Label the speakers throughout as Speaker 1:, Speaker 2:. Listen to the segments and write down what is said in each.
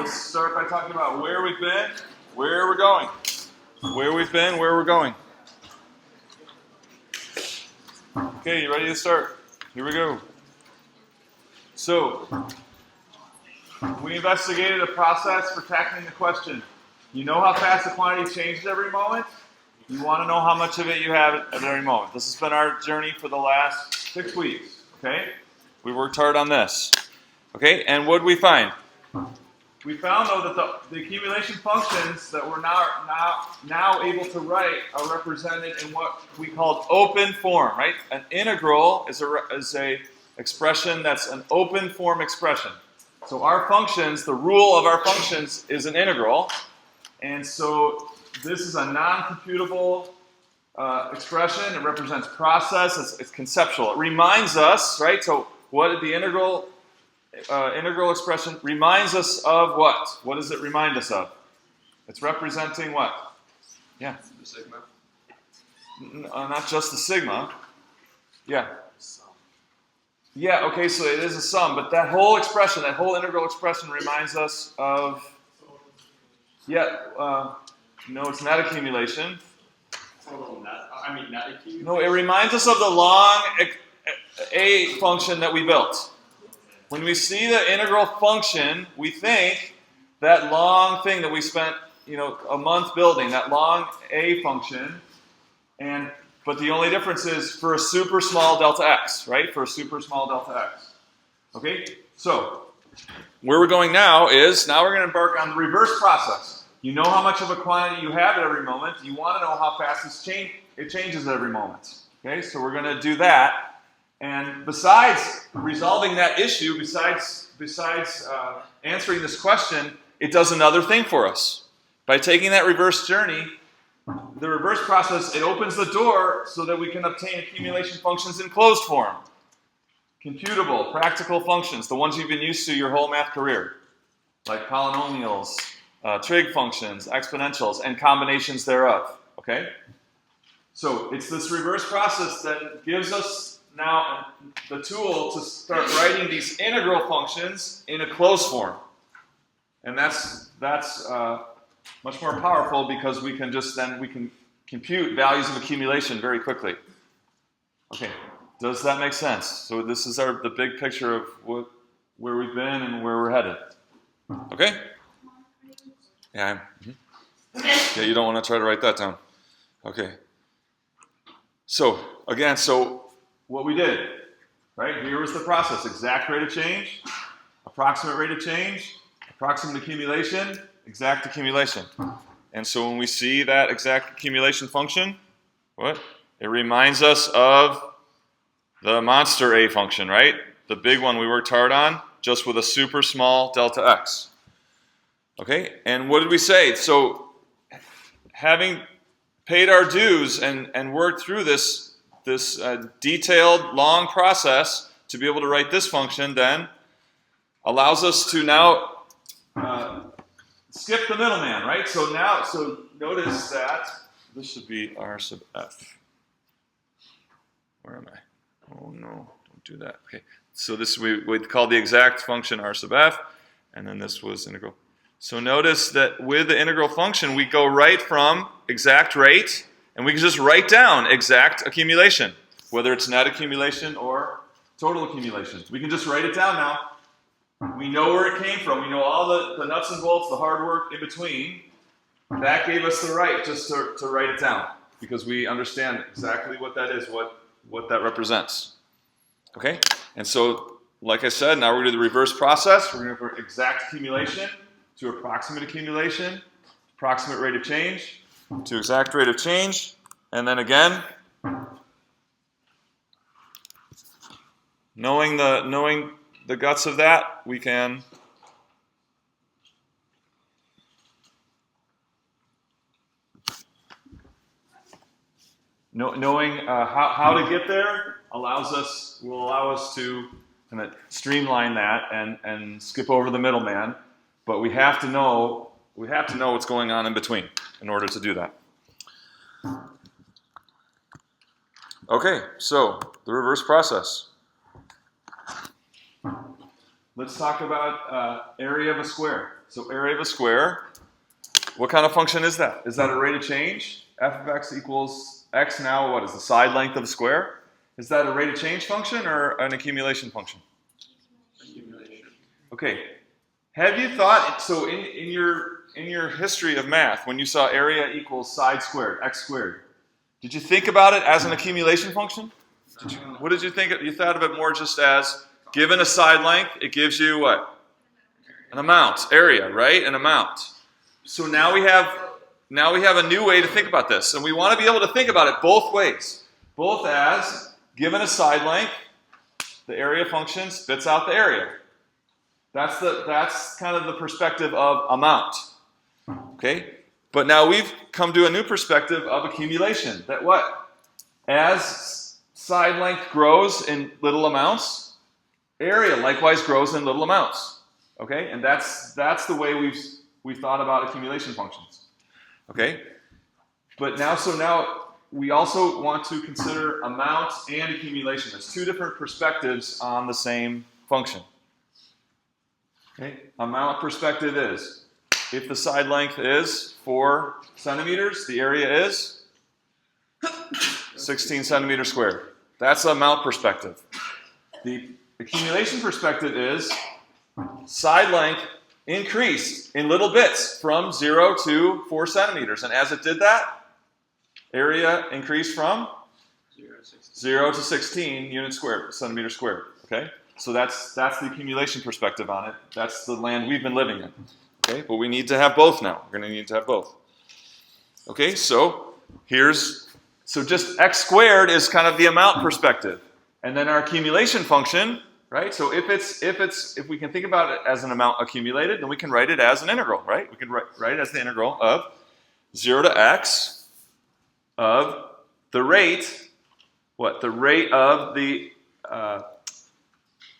Speaker 1: let's start by talking about where we've been, where we're going. Where we've been, where we're going. Okay, you ready to start? Here we go. So, we investigated a process for tackling the question. You know how fast the quantity changes every moment? You want to know how much of it you have at every moment. This has been our journey for the last 6 weeks. Okay? We worked hard on this. Okay, and what did we find? We found, though, that the accumulation functions that we're now able to write are represented in what we called open form, right? An integral is a expression that's an open form expression. So our functions, the rule of our functions is an integral, and so this is a non-computable expression. It represents process. It's conceptual. It reminds us, right? So what did the integral expression reminds us of what? What does it remind us of? It's representing what? Yeah.
Speaker 2: The sigma.
Speaker 1: Not just the sigma. Yeah. Yeah, okay, so it is a sum, but that whole expression, that whole integral expression reminds us of, no, it's not accumulation.
Speaker 2: Not accumulation.
Speaker 1: No, it reminds us of the long a function that we built. When we see the integral function, we think that long thing that we spent, a month building, that long a function, but the only difference is for a super small delta x, right? For a super small delta x. Okay? So, where we're going now is, now we're going to embark on the reverse process. You know how much of a quantity you have at every moment. You want to know how fast it changes at every moment. Okay? So we're going to do that. And besides resolving that issue, besides answering this question, it does another thing for us. By taking that reverse journey, the reverse process, it opens the door so that we can obtain accumulation functions in closed form. Computable, practical functions, the ones you've been used to your whole math career, like polynomials, trig functions, exponentials, and combinations thereof. Okay? So it's this reverse process that gives us now the tool to start writing these integral functions in a closed form. And that's much more powerful because we can compute values of accumulation very quickly. Okay, does that make sense? So this is the big picture of where we've been and where we're headed. Okay? Yeah. Yeah, you don't want to try to write that down. Okay. So again, what we did, right? Here was the process: exact rate of change, approximate rate of change, approximate accumulation, exact accumulation. And so when we see that exact accumulation function, what? It reminds us of the monster A function, right? The big one we worked hard on, just with a super small delta x. Okay, and what did we say? So having paid our dues and worked through this detailed, long process to be able to write this function then allows us to now skip the middleman, right? So notice that this should be r sub f. Where am I? Oh no, don't do that. Okay, so this we'd call the exact function r sub f, and then this was integral. So notice that with the integral function, we go right from exact rate, and we can just write down exact accumulation, whether it's net accumulation or total accumulation. We can just write it down now. We know where it came from. We know all the nuts and bolts, the hard work in between. That gave us the right just to write it down, because we understand exactly what that is, what that represents. Okay? And so, like I said, now we're going to do the reverse process. We're going to go from exact accumulation to approximate accumulation, approximate rate of change, to exact rate of change, and then again, knowing the guts of that, we can knowing how to get there will allow us to kind of streamline that and skip over the middleman, but we have to know what's going on in between in order to do that. Okay, so the reverse process. let's talk about area of a square. So area of a square, what kind of function is that? Is that a rate of change? F of x equals x now, what is the side length of a square? Is that a rate of change function or an accumulation function?
Speaker 2: Accumulation.
Speaker 1: Okay. Have you thought, so in your history of math, when you saw area equals side squared, x squared, did you think about it as an accumulation function? What did you think? You thought of it more just as, given a side length, it gives you what? An amount, area, right? An amount. So now we have a new way to think about this, and we want to be able to think about it both ways. Both as, given a side length, the area function spits out the area. That's kind of the perspective of amount. Okay? But now we've come to a new perspective of accumulation. That what? As side length grows in little amounts, area likewise grows in little amounts. Okay? And that's the way we've thought about accumulation functions. Okay? But now we also want to consider amount and accumulation as two different perspectives on the same function. Okay? Amount perspective is, if the side length is 4 centimeters, the area is 16 centimeters squared. That's the amount perspective. The accumulation perspective is side length increased in little bits from 0 to 4 centimeters. And as it did that, area increased from 0 to 16 units squared, centimeters squared. Okay? So that's the accumulation perspective on it. That's the land we've been living in. Okay? But we need to have both now. We're going to need to have both. Okay? So just x squared is kind of the amount perspective. And then our accumulation function, right? So if we can think about it as an amount accumulated, then we can write it as an integral, right? We can write it as the integral of 0 to x of the rate, what? The rate of the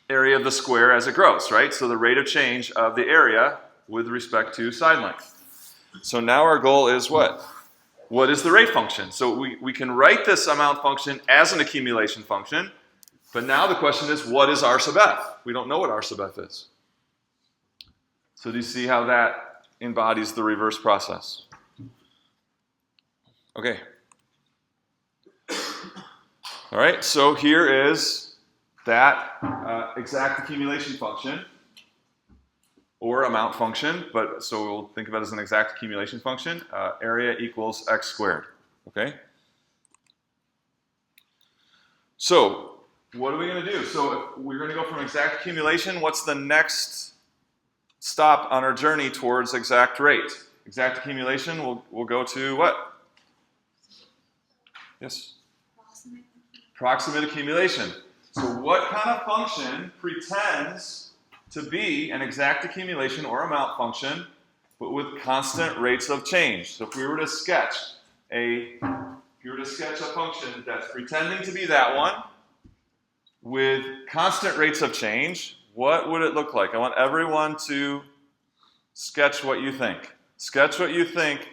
Speaker 1: area of the square as it grows, right? So the rate of change of the area with respect to side length. So now our goal is what? What is the rate function? So we can write this amount function as an accumulation function, but now the question is, what is R sub f? We don't know what R sub f is. So do you see how that embodies the reverse process? Okay. All right, so here is that exact accumulation function or amount function, but so we'll think of it as an exact accumulation function. Area equals x squared. Okay? So what are we going to do? So if we're going to go from exact accumulation, what's the next stop on our journey towards exact rate? Exact accumulation, we'll go to what? Yes? Approximate accumulation. So what kind of function pretends to be an exact accumulation or amount function, but with constant rates of change? So if we were to sketch a function that's pretending to be that one with constant rates of change, what would it look like? I want everyone to sketch what you think. Sketch what you think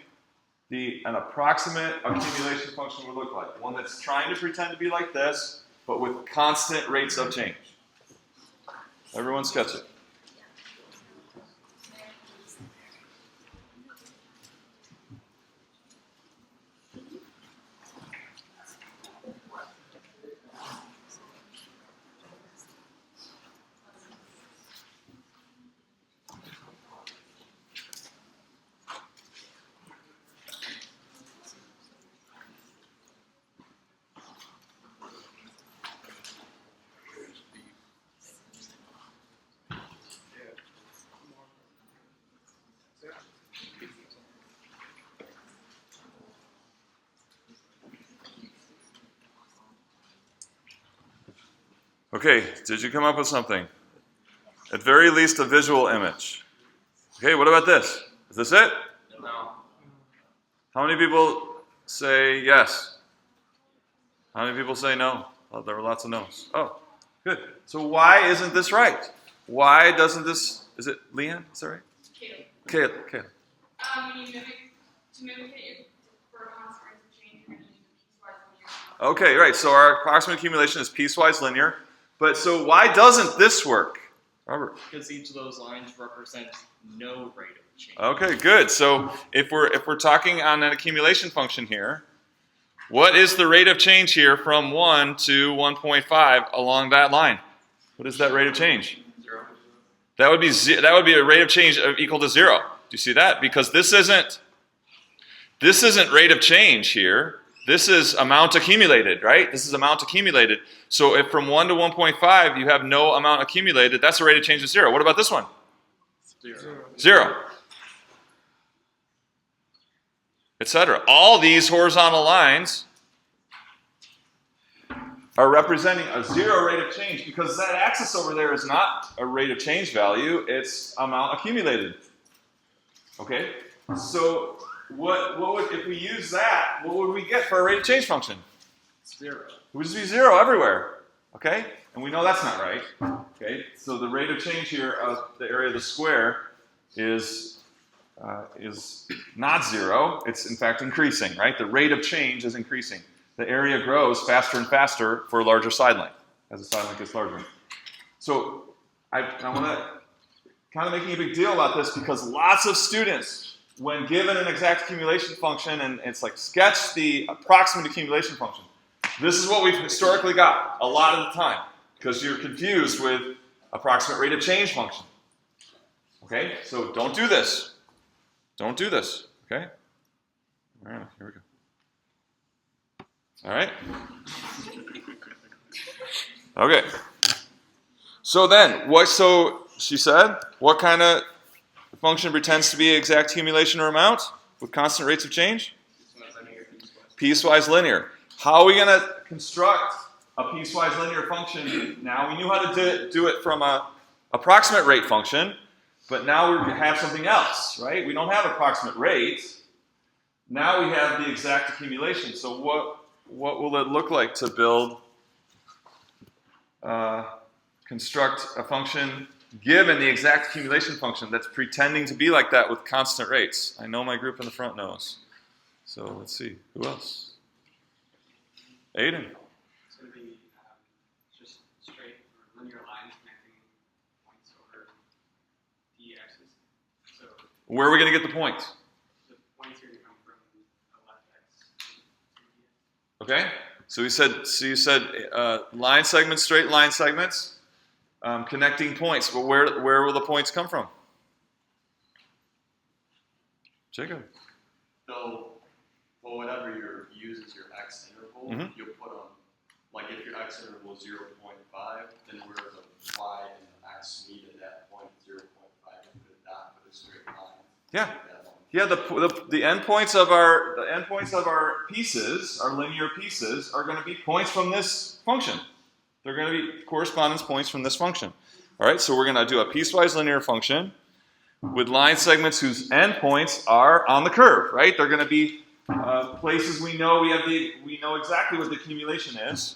Speaker 1: an approximate accumulation function would look like. One that's trying to pretend to be like this, but with constant rates of change. Everyone sketch it. Okay, did you come up with something? At very least a visual image. Okay, what about this? Is this it?
Speaker 2: No.
Speaker 1: How many people say yes? How many people say no? Oh, there were lots of no's. Oh, good. So why isn't this right? Why doesn't this, is it Leanne? Is that right? Caleb.
Speaker 3: When you mimic it for a constant rate of change, you're going to use the piecewise linear.
Speaker 1: Okay, right. So our approximate accumulation is piecewise linear. But so why doesn't this work? Robert.
Speaker 2: Because each of those lines represents no rate of change.
Speaker 1: Okay, good. So if we're talking on an accumulation function here, what is the rate of change here from 1 to 1.5 along that line? What is that rate of change?
Speaker 2: 0.
Speaker 1: That would be a rate of change equal to 0. Do you see that? Because this isn't rate of change here. This is amount accumulated, right? This is amount accumulated. So if from 1 to 1.5 you have no amount accumulated, that's a rate of change of 0. What about this one?
Speaker 2: 0.
Speaker 1: 0. Etc. All these horizontal lines are representing a 0 rate of change because that axis over there is not a rate of change value, it's amount accumulated. Okay? So what would, if we use that, what would we get for a rate of change function?
Speaker 2: 0.
Speaker 1: It would just be 0 everywhere. Okay? And we know that's not right. Okay? So the rate of change here of the area of the square is not 0. It's in fact increasing, right? The rate of change is increasing. The area grows faster and faster for a larger side length as the side length gets larger. So I want to kind of making a big deal about this because lots of students, when given an exact accumulation function, and it's like sketch the approximate accumulation function. This is what we've historically got a lot of the time because you're confused with approximate rate of change function. Okay, so don't do this. Don't do this. Okay. All right, here we go. All right. Okay. So then, so she said, what kind of function pretends to be exact accumulation or amount with constant rates of change? Piecewise linear. How are we going to construct a piecewise linear function? Now we knew how to do it from a approximate rate function, but now we have something else, right? We don't have approximate rates. Now we have the exact accumulation. So what will it look like to construct a function given the exact accumulation function that's pretending to be like that with constant rates? I know my group in the front knows. So let's see. Who else? Aiden.
Speaker 4: It's going to be just straight or linear lines connecting points over the axis. So
Speaker 1: Where are we going to get the points?
Speaker 4: the points are going to come from the left x to
Speaker 1: Okay. So you said line segments, straight line segments, connecting points. But where will the points come from? Jacob.
Speaker 5: So, well, whatever you use as your x interval, you'll put on, like if your x interval is 0.5, then where the y and the x meet at that point, 0.5, and put a dot with a straight line.
Speaker 1: Yeah. Yeah, the endpoints of our pieces, our linear pieces, are going to be points from this function. They're going to be correspondence points from this function. All right, so we're going to do a piecewise linear function with line segments whose endpoints are on the curve. Right? They're going to be places we know we know exactly what the accumulation is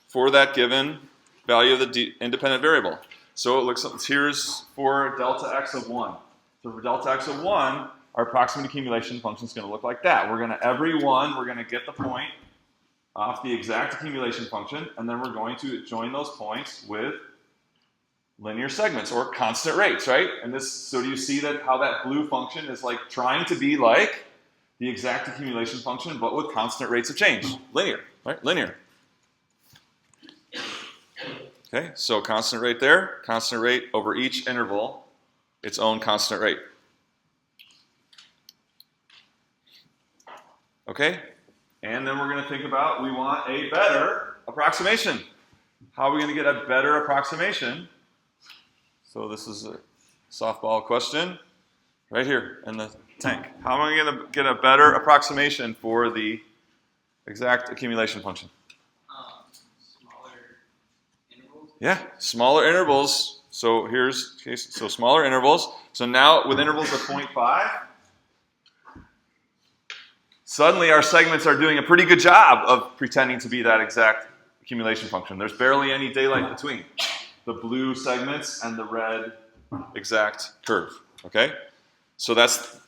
Speaker 1: for that given value of the independent variable. So it looks like here's for delta x of 1. So for delta x of 1, our approximate accumulation function is going to look like that. We're going to get the point off the exact accumulation function, and then we're going to join those points with linear segments or constant rates, right? And so do you see how that blue function is like trying to be like the exact accumulation function, but with constant rates of change? Linear, right? Linear. Okay, so constant rate there, constant rate over each interval, its own constant rate. Okay, and then we're going to think about, we want a better approximation. How are we going to get a better approximation? So this is a softball question right here in the tank. How am I going to get a better approximation for the exact accumulation function?
Speaker 4: smaller intervals.
Speaker 1: Yeah, smaller intervals. So smaller intervals. So now with intervals of 0.5, suddenly our segments are doing a pretty good job of pretending to be that exact accumulation function. There's barely any daylight between the blue segments and the red exact curve. Okay? So that's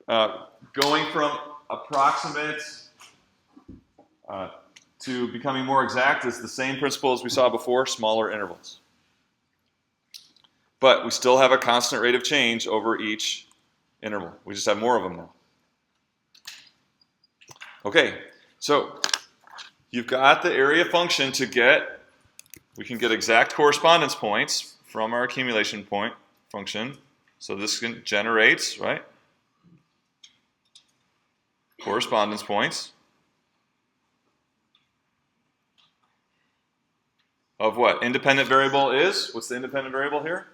Speaker 1: going from approximate to becoming more exact is the same principle as we saw before, smaller intervals. But we still have a constant rate of change over each interval. We just have more of them now. Okay, so you've got the area function to get, we can get exact correspondence points from our accumulation point function. So this generates, right? Correspondence points of what? Independent variable is? What's the independent variable here?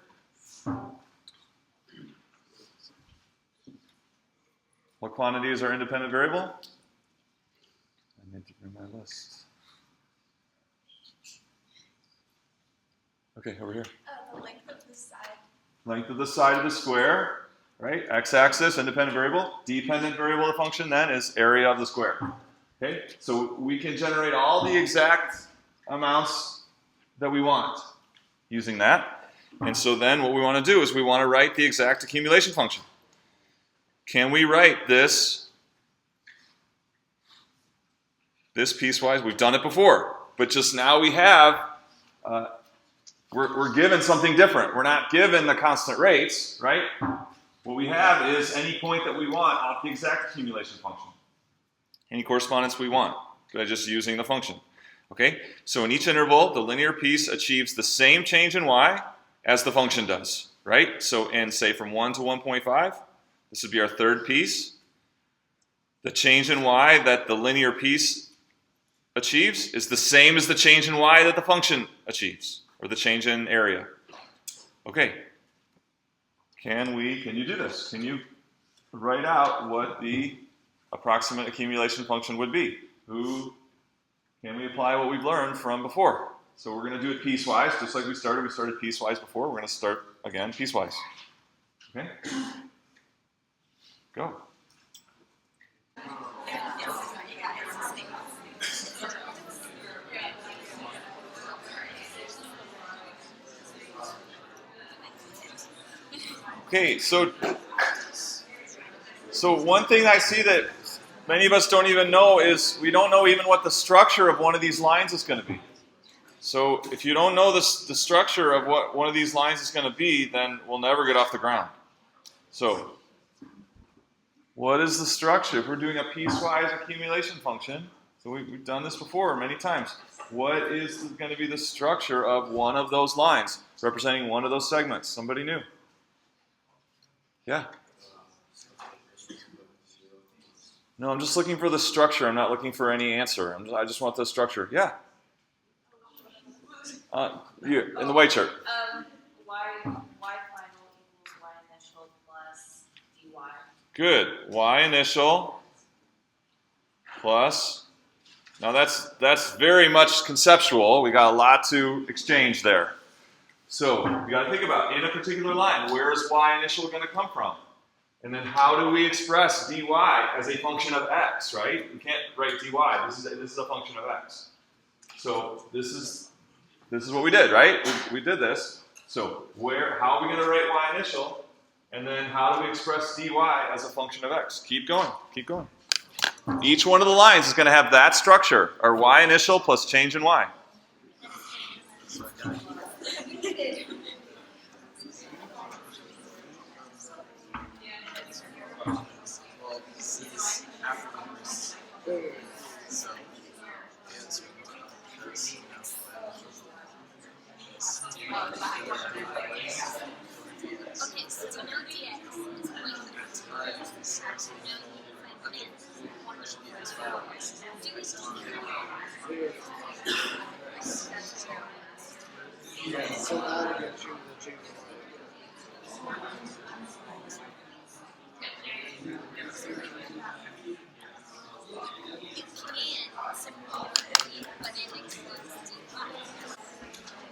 Speaker 1: What quantity is our independent variable? I need to bring my list. Okay, over here.
Speaker 6: The length of the side.
Speaker 1: Length of the side of the square, right? X-axis, independent variable. Dependent variable of the function then is area of the square. Okay, so we can generate all the exact amounts that we want using that. And so then what we want to do is we want to write the exact accumulation function. Can we write this piecewise? We've done it before, but just now we have, we're given something different. We're not given the constant rates, right? What we have is any point that we want off the exact accumulation function. Any correspondence we want by just using the function. Okay, so in each interval, the linear piece achieves the same change in y as the function does, right? So in, say, from 1 to 1.5, this would be our third piece. The change in y that the linear piece achieves is the same as the change in y that the function achieves, or the change in area. Okay, can you do this? Can you write out what the approximate accumulation function would be? Can we apply what we've learned from before? So we're going to do it piecewise, just like we started. We started piecewise before. We're going to start again piecewise. Okay? Go. Okay, so one thing I see that many of us don't even know is we don't know even what the structure of one of these lines is going to be. So if you don't know the structure of what one of these lines is going to be, then we'll never get off the ground. So what is the structure? If we're doing a piecewise accumulation function, so we've done this before many times, what is going to be the structure of one of those lines representing one of those segments? Somebody knew? Yeah? No, I'm just looking for the structure. I'm not looking for any answer. I just want the structure. Yeah? You, in the white shirt.
Speaker 6: Y final equals y initial plus dy.
Speaker 1: Good. Y initial plus. Now that's very much conceptual. We got a lot to exchange there. So you got to think about, in a particular line, where is y initial going to come from? And then how do we express dy as a function of x, right? We can't write dy. This is a function of x. So this is what we did, right? We did this. So how are we going to write y initial? And then how do we express dy as a function of x? Keep going. Keep going. Each one of the lines is going to have that structure, or y initial plus change in y.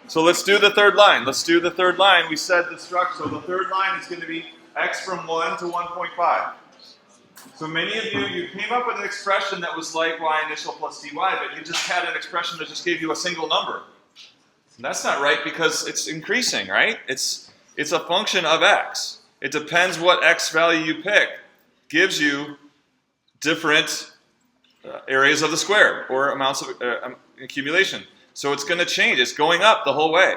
Speaker 1: So let's do the third line. Let's do the third line. We said the structure. So the third line is going to be x from 1 to 1.5. So many of you came up with an expression that was like y initial plus dy, but you just had an expression that just gave you a single number. And that's not right because it's increasing, right? It's a function of x. It depends what x value you pick. Gives you different areas of the square or amounts of accumulation. So it's going to change. It's going up the whole way.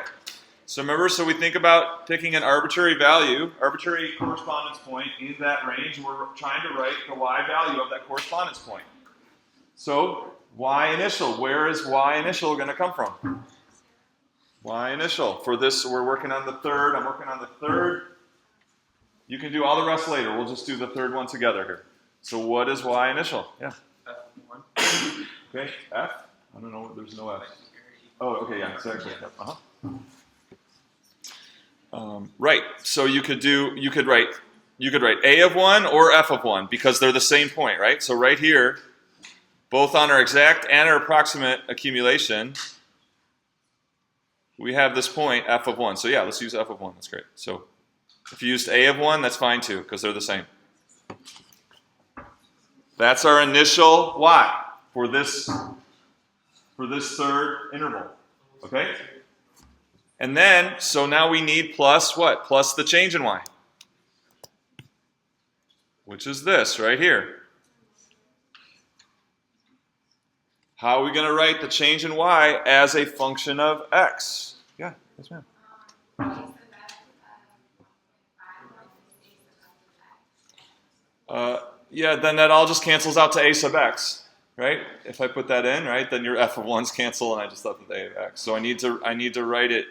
Speaker 1: So remember, so we think about picking an arbitrary value, arbitrary correspondence point in that range, and we're trying to write the y value of that correspondence point. So y initial, where is y initial going to come from? Y initial. For this, we're working on the third. I'm working on the third. You can do all the rest later. We'll just do the third one together here. So what is y initial? Yeah.
Speaker 4: F1.
Speaker 1: Okay, F? I don't know, there's no F. Oh, okay, yeah, it's actually F. Right, so you could write A of 1 or F of 1 because they're the same point, right? So right here, both on our exact and our approximate accumulation, we have this point, F of 1. So yeah, let's use F of 1, that's great. So if you used A of 1, that's fine too, because they're the same. That's our initial y for this third interval, okay? And then, so now we need plus what? Plus the change in y, which is this right here. How are we going to write the change in y as a function of x? Yeah, yes ma'am. Yeah, then that all just cancels out to a sub x, right? If I put that in, right, then your f of 1's cancel, and I just left with a of x. So I need to write it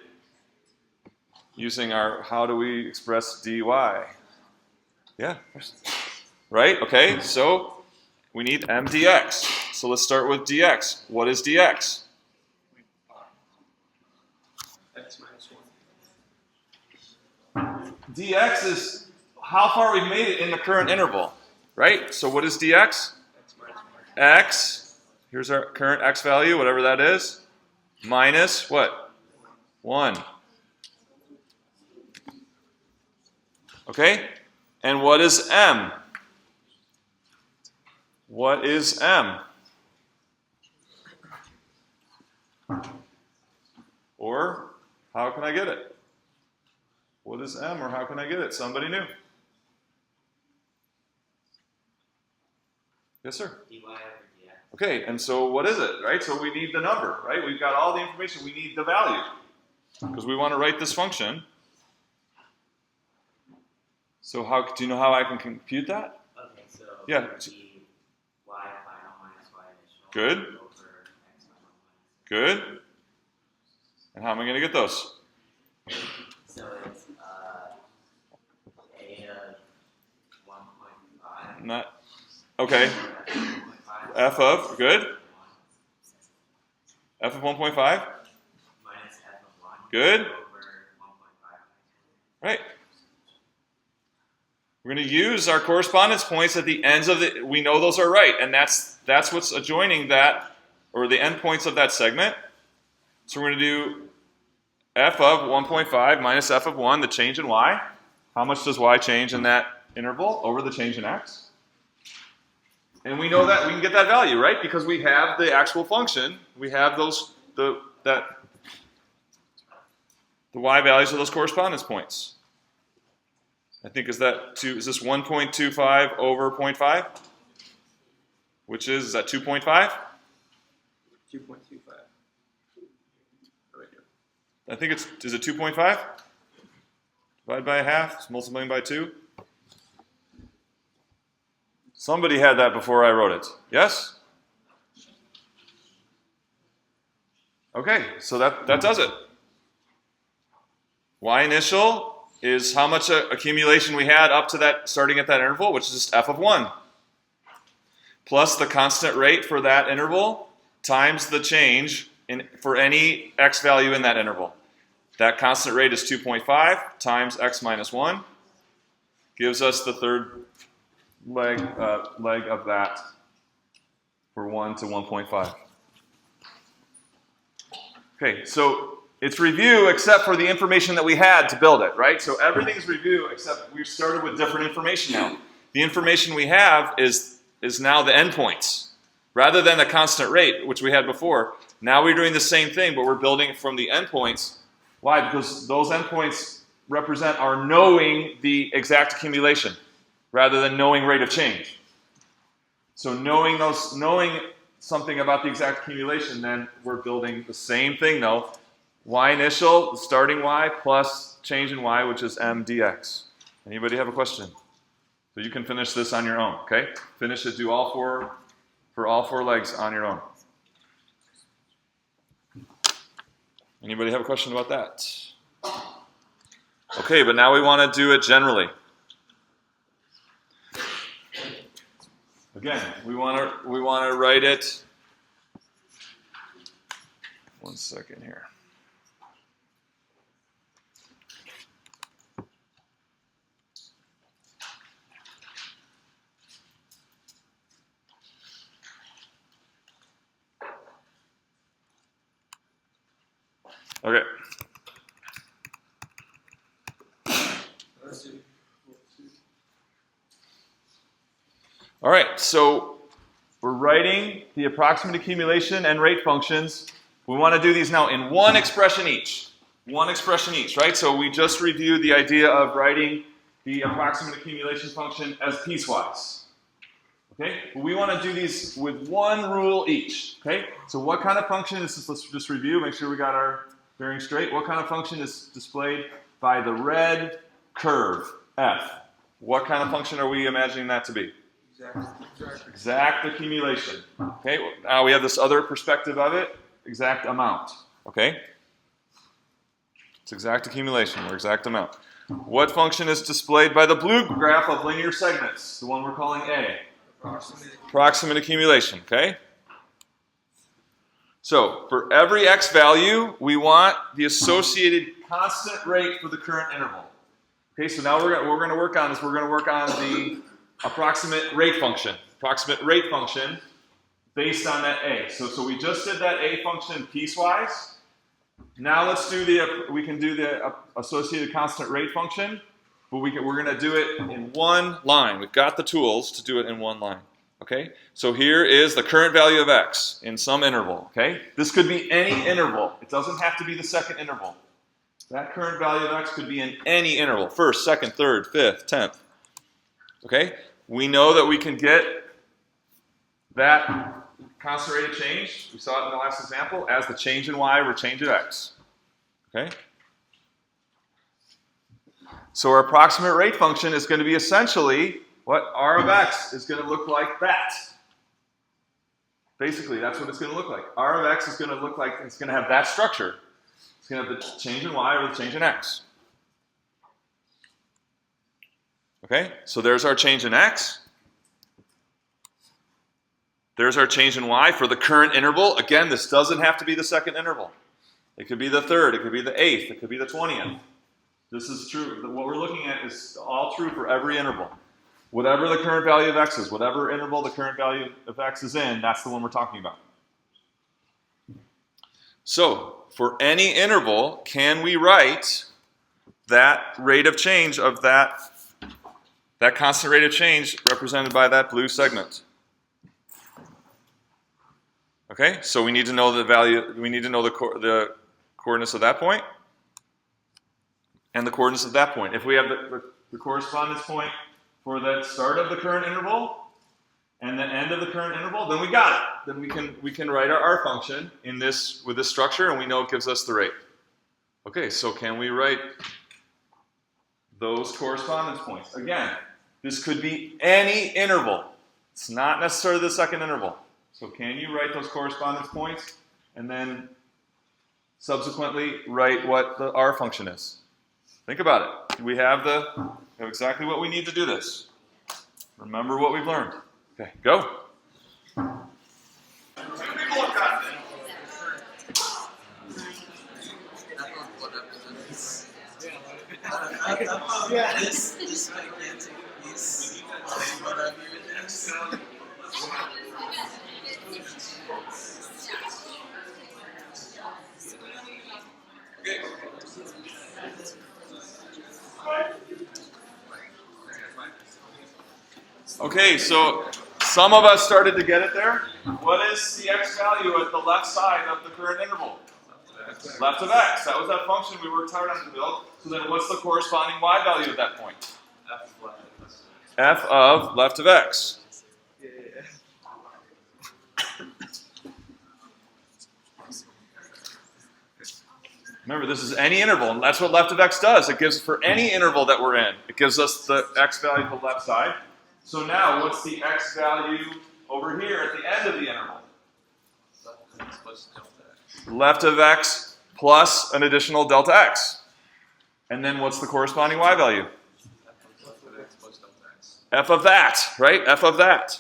Speaker 1: using our, how do we express dy? Yeah, right? Okay, so we need m dx. So let's start with dx. What is dx?
Speaker 4: X minus 1.
Speaker 1: Dx is how far we've made it in the current interval, right? So what is dx?
Speaker 4: X minus 1.
Speaker 1: X, here's our current x value, whatever that is, minus what? 1. Okay? And what is m? What is m? Or how can I get it? What is m, or how can I get it? Somebody knew. Yes, sir?
Speaker 2: dy over dx.
Speaker 1: Okay, and so what is it, right? So we need the number, right? We've got all the information. We need the value because we want to write this function. So how do you know how I can compute that?
Speaker 2: Okay, so
Speaker 1: Yeah.
Speaker 2: it would be y final minus y initial
Speaker 1: Good.
Speaker 2: over x final minus.
Speaker 1: Good. And how am I going to get those?
Speaker 2: So it's a of 1.5.
Speaker 1: Not okay.
Speaker 2: 1.5.
Speaker 1: F of good. F of 1.5.
Speaker 2: Minus f of 1.
Speaker 1: Good.
Speaker 2: Over 1.5.
Speaker 1: Right. We're going to use our correspondence points at the ends of the. We know those are right, and that's what's adjoining that, or the endpoints of that segment. So we're going to do f of 1.5 minus f of 1, the change in y. How much does y change in that interval over the change in x? And we know that we can get that value, right? Because we have the actual function. We have the y values of those correspondence points. I think is this 1.25 over 0.5? Which is that 2.5?
Speaker 4: 2.25. Right here.
Speaker 1: I think is it 2.5? Divide by a half, it's multiplying by 2. Somebody had that before I wrote it. Yes? Okay, so that does it. Y initial is how much accumulation we had up to that, starting at that interval, which is just f of 1. Plus the constant rate for that interval times the change for any x value in that interval. That constant rate is 2.5 times x minus 1. Gives us the third leg of that for 1 to 1.5. Okay, so it's review except for the information that we had to build it, right? So everything's review except we started with different information now. The information we have is now the endpoints. Rather than the constant rate, which we had before, now we're doing the same thing, but we're building from the endpoints. Why? Because those endpoints represent our knowing the exact accumulation rather than knowing rate of change. So knowing something about the exact accumulation, then we're building the same thing though, y initial, starting y, plus change in y, which is m dx. Anybody have a question? So you can finish this on your own, okay? Finish it, do all four, for all four legs on your own. Anybody have a question about that? Okay, but now we want to do it generally. Again, we want to write it. One second here. Okay. All right, so we're writing the approximate accumulation and rate functions. We want to do these now in one expression each. One expression each, right? So we just reviewed the idea of writing the approximate accumulation function as piecewise. Okay? But we want to do these with one rule each. Okay? So what kind of function is this? Let's just review, make sure we got our bearing straight. What kind of function is displayed by the red curve, f? What kind of function are we imagining that to be? Exact accumulation. Okay, now we have this other perspective of it, exact amount. Okay? It's exact accumulation, or exact amount. What function is displayed by the blue graph of linear segments, the one we're calling A? Approximate accumulation, okay? So, for every x value, we want the associated constant rate for the current interval. Okay, so now what we're going to work on is we're going to work on the approximate rate function. Approximate rate function based on that A. So we just did that A function piecewise. Now let's do we can do the associated constant rate function, but we're going to do it in one line. We've got the tools to do it in one line. Okay? So here is the current value of x in some interval. Okay? This could be any interval. It doesn't have to be the second interval. That current value of x could be in any interval. First, second, third, fifth, 10th. Okay? We know that we can get that constant rate of change, we saw it in the last example, as the change in y over change of x. Okay? So our approximate rate function is going to be essentially what r of x is going to look like that. Basically, that's what it's going to look like. R of x is going to look like, it's going to have that structure. It's going to have the change in y over the change in x. Okay, so there's our change in x. There's our change in y for the current interval. Again, this doesn't have to be the second interval. It could be the third, it could be the 8th, it could be the 20th. This is true. What we're looking at is all true for every interval. Whatever the current value of x is, whatever interval the current value of x is in, that's the one we're talking about. So, for any interval, can we write that rate of change of that constant rate of change represented by that blue segment? Okay, so we need to know the value, we need to know the coordinates of that point and the coordinates of that point. If we have the correspondence point for the start of the current interval and the end of the current interval, then we got it. Then we can write our R function in this with this structure, and we know it gives us the rate. Okay, so can we write those correspondence points? Again, this could be any interval. It's not necessarily the second interval. So can you write those correspondence points and then subsequently write what the R function is? Think about it. We have exactly what we need to do this. Remember what we've learned. Okay, go.
Speaker 7: This gigantic piece of whatever it is.
Speaker 1: Okay, so some of us started to get it there. What is the x value at the left side of the current interval? Left of x. That was that function we worked hard on to build. So then what's the corresponding y value at that point? F of left of x. Remember, this is any interval, and that's what left of x does. It gives for any interval that we're in. It gives us the x value to the left side. So now, what's the x value over here at the end of the interval? Left of x plus an additional delta x. And then what's the corresponding y value? F of that, right? F of that.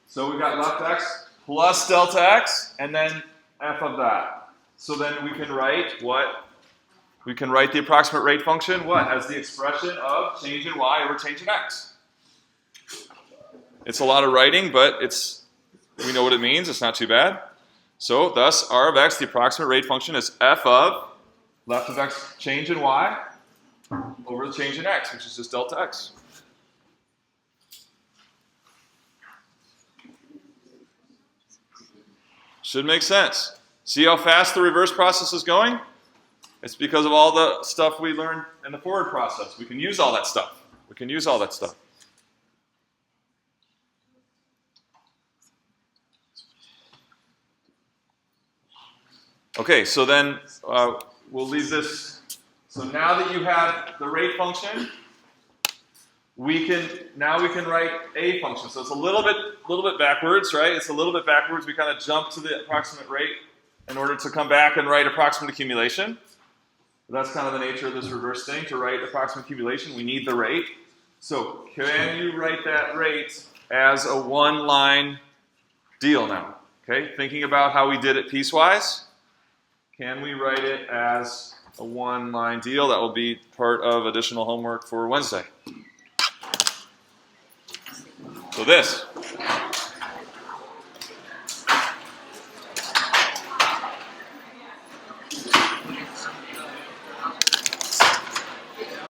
Speaker 1: So we've got left x plus delta x, and then f of that. So then we can write what? We can write the approximate rate function, what? As the expression of change in y over change in x. It's a lot of writing, but we know what it means. It's not too bad. So thus, r of x, the approximate rate function, is f of left of x change in y over the change in x, which is just delta x. Should make sense. See how fast the reverse process is going? It's because of all the stuff we learned in the forward process. We can use all that stuff. We can use all that stuff. Okay, so then we'll leave this. So now that you have the rate function, we can write a function. So it's a little bit backwards, right? It's a little bit backwards. We kind of jump to the approximate rate in order to come back and write approximate accumulation. That's kind of the nature of this reverse thing. To write approximate accumulation, we need the rate. So can you write that rate as a one-line deal now? Okay, thinking about how we did it piecewise, can we write it as a one-line deal? That will be part of additional homework for Wednesday. So this.